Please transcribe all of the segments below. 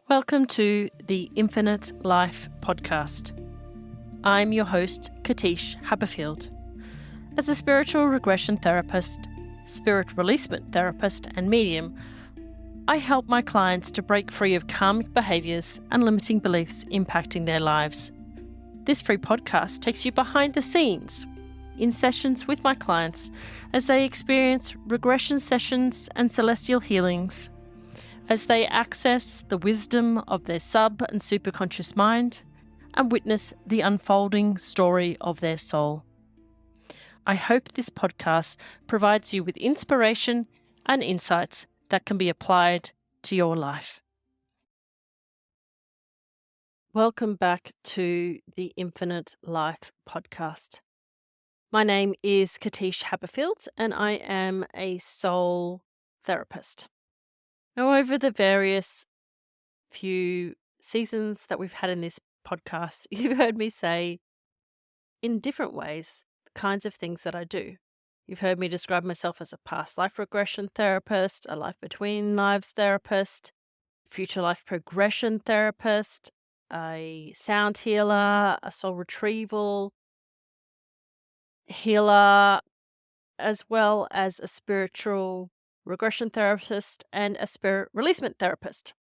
Welcome to the Infinite Life podcast. I'm your host, Katish Haberfield. As a spiritual regression therapist, spirit releasement therapist, and medium, I help my clients to break free of karmic behaviors and limiting beliefs impacting their lives. This free podcast takes you behind the scenes in sessions with my clients as they experience regression sessions and celestial healings, as they access the wisdom of their sub and superconscious mind and witness the unfolding story of their soul. I hope this podcast provides you with inspiration and insights that can be applied to your life. Welcome back to the Infinite Life podcast. My name is Katish Haberfield and I am a soul therapist. Now, over the various few seasons that we've had in this podcast, you've heard me say in different ways the kinds of things that I do. You've heard me describe myself as a past life regression therapist, a life between lives therapist, future life progression therapist, a sound healer, a soul retrieval healer, as well as a spiritual regression therapist and a spirit releasement therapist.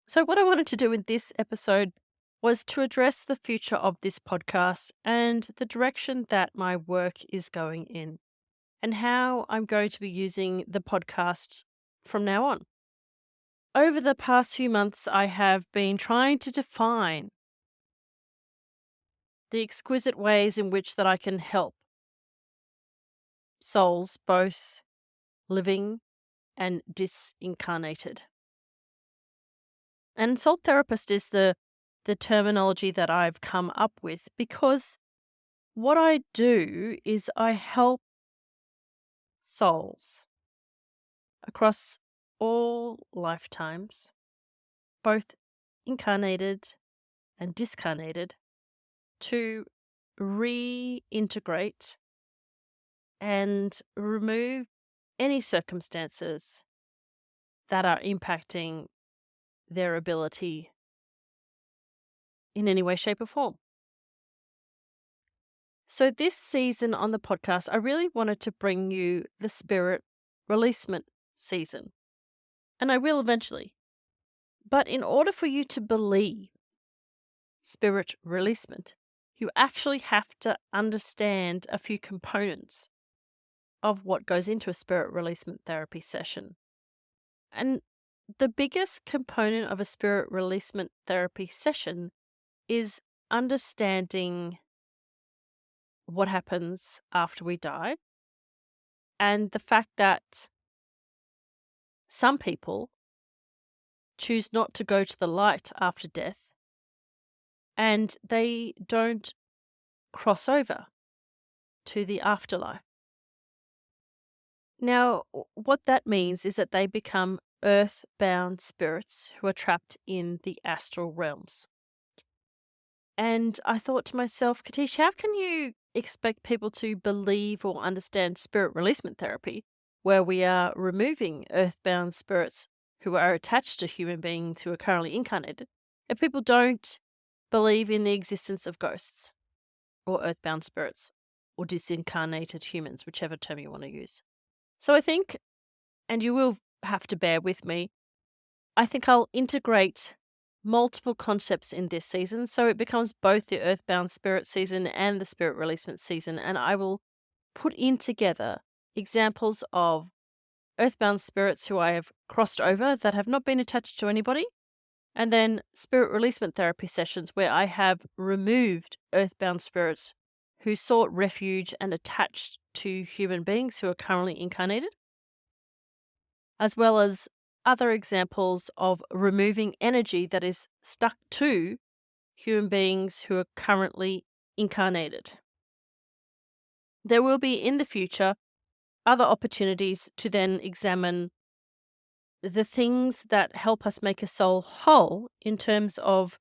So, what I wanted to do in this episode was to address the future of this podcast and the direction that my work is going in, and how I'm going to be using the podcast from now on. Over the past few months, I have been trying to define the exquisite ways in which that I can help souls, both living and disincarnated. And soul therapist is the terminology that I've come up with because what I do is I help souls across all lifetimes, both incarnated and discarnated, to reintegrate and remove any circumstances that are impacting their ability in any way, shape, or form. So, this season on the podcast, I really wanted to bring you the Spirit Releasement season. And I will eventually. But in order for you to believe Spirit Releasement, you actually have to understand a few components of what goes into a Spirit Releasement therapy session. And the biggest component of a Spirit Releasement therapy session is understanding what happens after we die, and the fact that some people choose not to go to the light after death and they don't cross over to the afterlife. Now, what that means is that they become earthbound spirits who are trapped in the astral realms. And I thought to myself, Katish, how can you expect people to believe or understand spirit releasement therapy, where we are removing earthbound spirits who are attached to human beings who are currently incarnated, if people don't believe in the existence of ghosts or earthbound spirits or disincarnated humans, whichever term you want to use? So I think, and you will have to bear with me, I think I'll integrate multiple concepts in this season, so it becomes both the Earthbound Spirit season and the Spirit Releasement season, and I will put in together examples of Earthbound spirits who I have crossed over that have not been attached to anybody, and then Spirit Releasement therapy sessions where I have removed Earthbound spirits who sought refuge and attached to human beings who are currently incarnated, as well as other examples of removing energy that is stuck to human beings who are currently incarnated. There will be in the future other opportunities to then examine the things that help us make a soul whole in terms of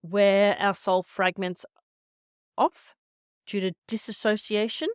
where our soul fragments off due to disassociation.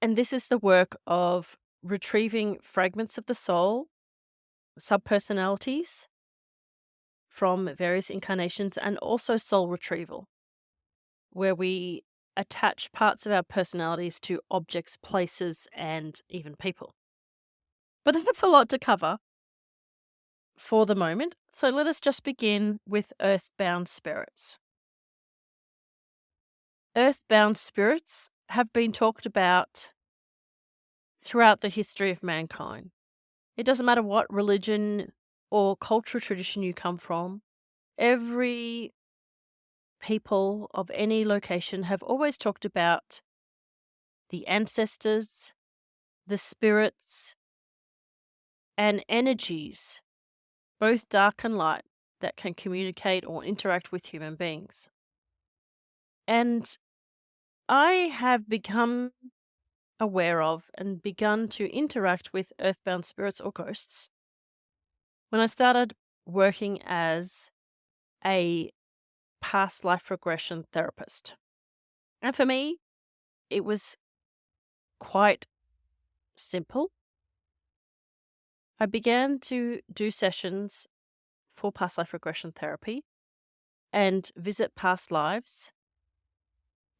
And this is the work of retrieving fragments of the soul subpersonalities from various incarnations, and also soul retrieval, where we attach parts of our personalities to objects, places, and even people. But that's a lot to cover for the moment, so let us just begin with Earthbound Spirits. Earthbound spirits have been talked about throughout the history of mankind. It doesn't matter what religion or cultural tradition you come from, every people of any location have always talked about the ancestors, the spirits, and energies, both dark and light, that can communicate or interact with human beings. And I have become aware of and begun to interact with earthbound spirits or ghosts when I started working as a past life regression therapist. And for me, it was quite simple. I began to do sessions for past life regression therapy and visit past lives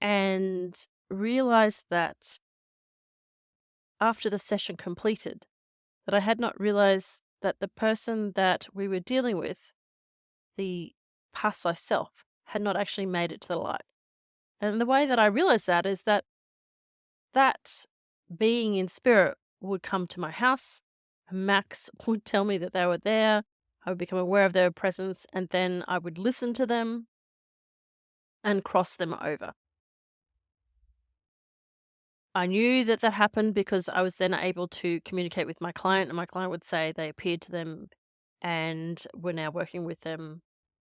and realized that after the session completed, that I had not realized that the person that we were dealing with, the past life self, had not actually made it to the light. And the way that I realized that is that that being in spirit would come to my house. Max would tell me that they were there. I would become aware of their presence, and then I would listen to them and cross them over. I knew that that happened because I was then able to communicate with my client, and my client would say they appeared to them and were now working with them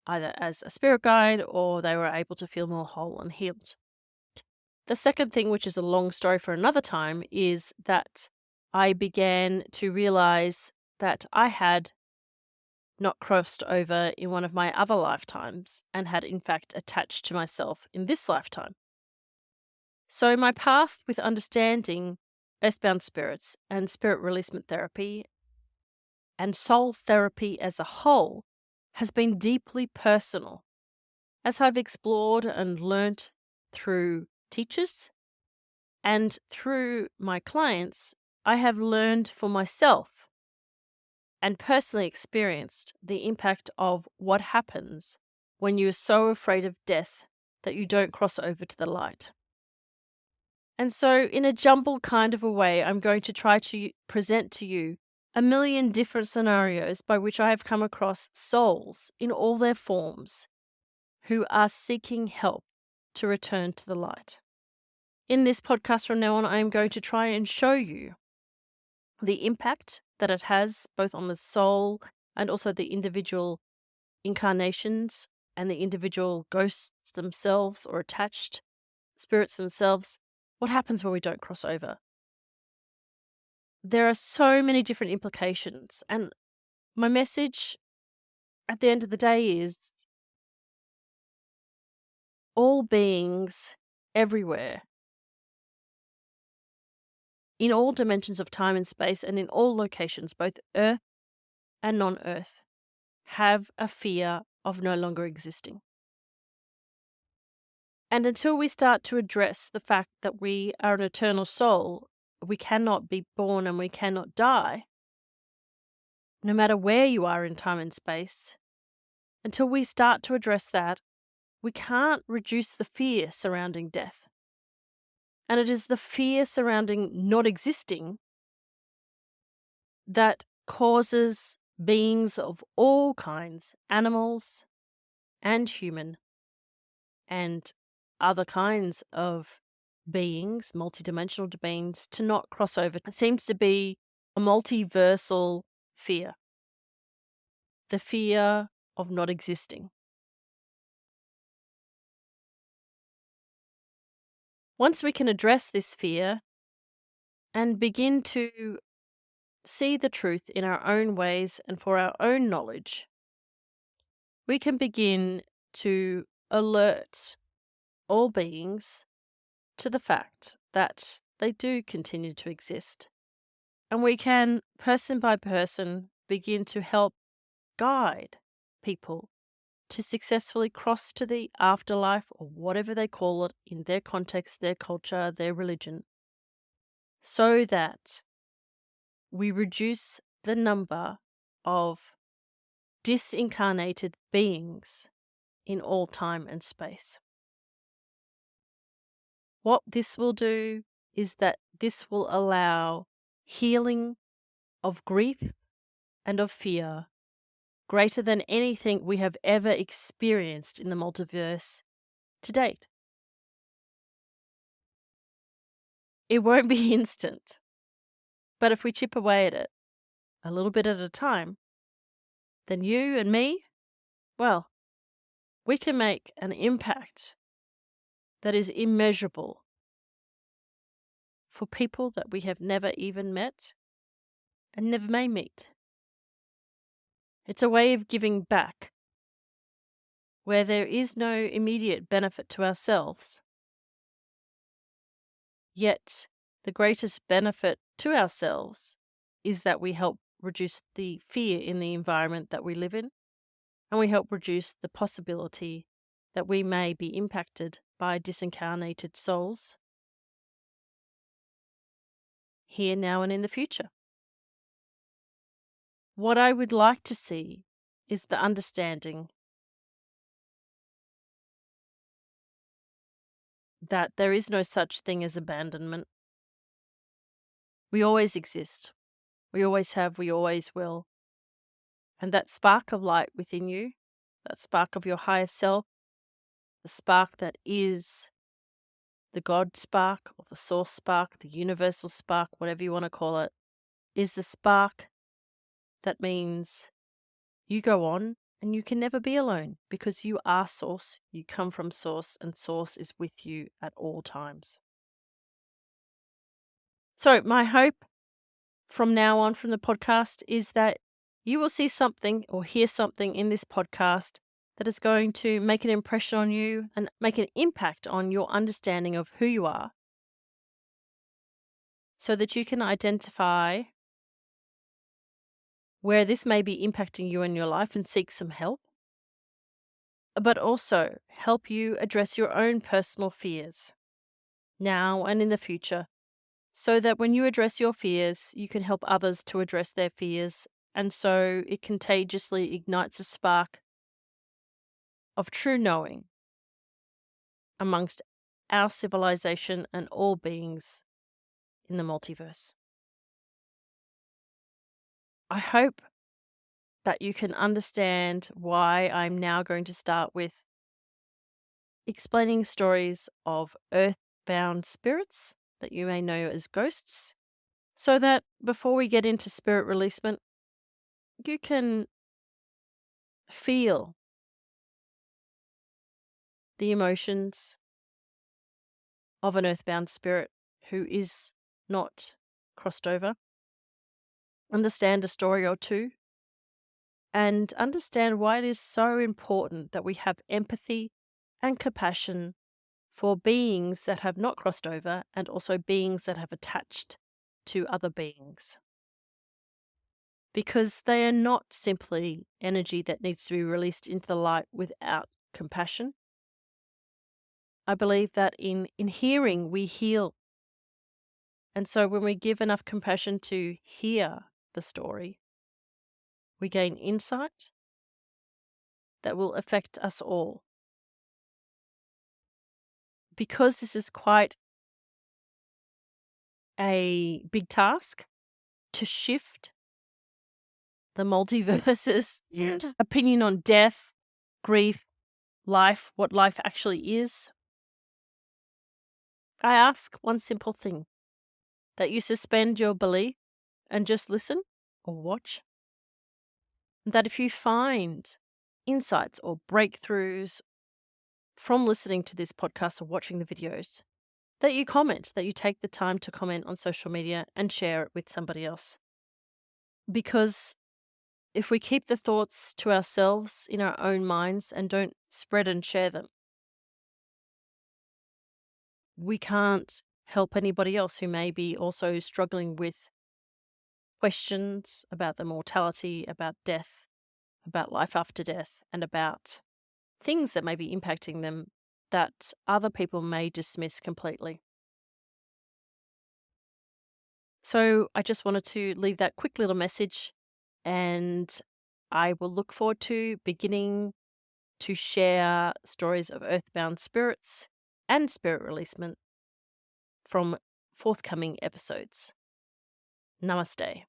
either as a spirit guide or they were able to feel more whole and healed. The second thing, which is a long story for another time, is that I began to realize that I had not crossed over in one of my other lifetimes and had in fact attached to myself in this lifetime. So, my path with understanding earthbound spirits and spirit releasement therapy and soul therapy as a whole has been deeply personal as I've explored and learnt through teachers and through my clients. I have learned for myself and personally experienced the impact of what happens when you are so afraid of death that you don't cross over to the light. And so, in a jumbled kind of a way, I'm going to try to present to you a million different scenarios by which I have come across souls in all their forms who are seeking help to return to the light. In this podcast from now on, I am going to try and show you the impact that it has both on the soul and also the individual incarnations and the individual ghosts themselves or attached spirits themselves. What happens when we don't cross over? There are so many different implications, and my message at the end of the day is all beings everywhere, in all dimensions of time and space and in all locations, both Earth and non-Earth, have a fear of no longer existing. And until we start to address the fact that we are an eternal soul, we cannot be born and we cannot die, no matter where you are in time and space, until we start to address that, we can't reduce the fear surrounding death. And it is the fear surrounding not existing that causes beings of all kinds, animals and human, and other kinds of beings, multidimensional beings, to not cross over. It seems to be a multiversal fear, the fear of not existing. Once we can address this fear and begin to see the truth in our own ways and for our own knowledge, we can begin to alert all beings to the fact that they do continue to exist. And we can, person by person, begin to help guide people to successfully cross to the afterlife or whatever they call it in their context, their culture, their religion, so that we reduce the number of disincarnated beings in all time and space. What this will do is that this will allow healing of grief and of fear greater than anything we have ever experienced in the multiverse to date. It won't be instant, but if we chip away at it a little bit at a time, then you and me, well, we can make an impact that is immeasurable for people that we have never even met and never may meet. It's a way of giving back where there is no immediate benefit to ourselves, yet the greatest benefit to ourselves is that we help reduce the fear in the environment that we live in, and we help reduce the possibility that we may be impacted by disincarnated souls here, now, and in the future. What I would like to see is the understanding that there is no such thing as abandonment. We always exist. We always have, we always will. And that spark of light within you, that spark of your higher self, the spark that is the God spark or the source spark, the universal spark, whatever you want to call it, is the spark that means you go on and you can never be alone because you are source, you come from source, and source is with you at all times. So, my hope from now on from the podcast is that you will see something or hear something in this podcast that is going to make an impression on you and make an impact on your understanding of who you are so that you can identify where this may be impacting you in your life and seek some help, but also help you address your own personal fears now and in the future so that when you address your fears, you can help others to address their fears. And so it contagiously ignites a spark of true knowing amongst our civilization and all beings in the multiverse. I hope that you can understand why I'm now going to start with explaining stories of earthbound spirits that you may know as ghosts, so that before we get into spirit releasement, you can feel the emotions of an earthbound spirit who is not crossed over, understand a story or two, and understand why it is so important that we have empathy and compassion for beings that have not crossed over and also beings that have attached to other beings. Because they are not simply energy that needs to be released into the light without compassion. I believe that in hearing, we heal. And so when we give enough compassion to hear the story, we gain insight that will affect us all. Because this is quite a big task to shift the multiverse's opinion on death, grief, life, what life actually is, I ask one simple thing, that you suspend your belief and just listen or watch. And that if you find insights or breakthroughs from listening to this podcast or watching the videos, that you comment, that you take the time to comment on social media and share it with somebody else. Because if we keep the thoughts to ourselves in our own minds and don't spread and share them, we can't help anybody else who may be also struggling with questions about the mortality, about death, about life after death, and about things that may be impacting them that other people may dismiss completely. So I just wanted to leave that quick little message, and I will look forward to beginning to share stories of earthbound spirits and spirit releasement from forthcoming episodes. Namaste.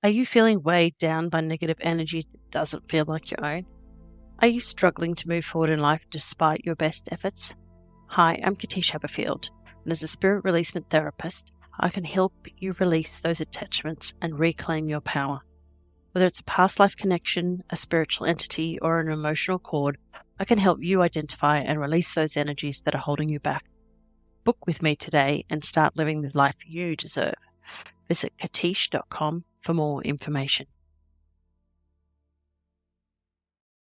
Are you feeling weighed down by negative energy that doesn't feel like your own? Are you struggling to move forward in life despite your best efforts? Hi, I'm Katish Haberfield, and as a Spirit Releasement Therapist, I can help you release those attachments and reclaim your power. Whether it's a past life connection, a spiritual entity, or an emotional cord, I can help you identify and release those energies that are holding you back. Book with me today and start living the life you deserve. Visit katish.com for more information.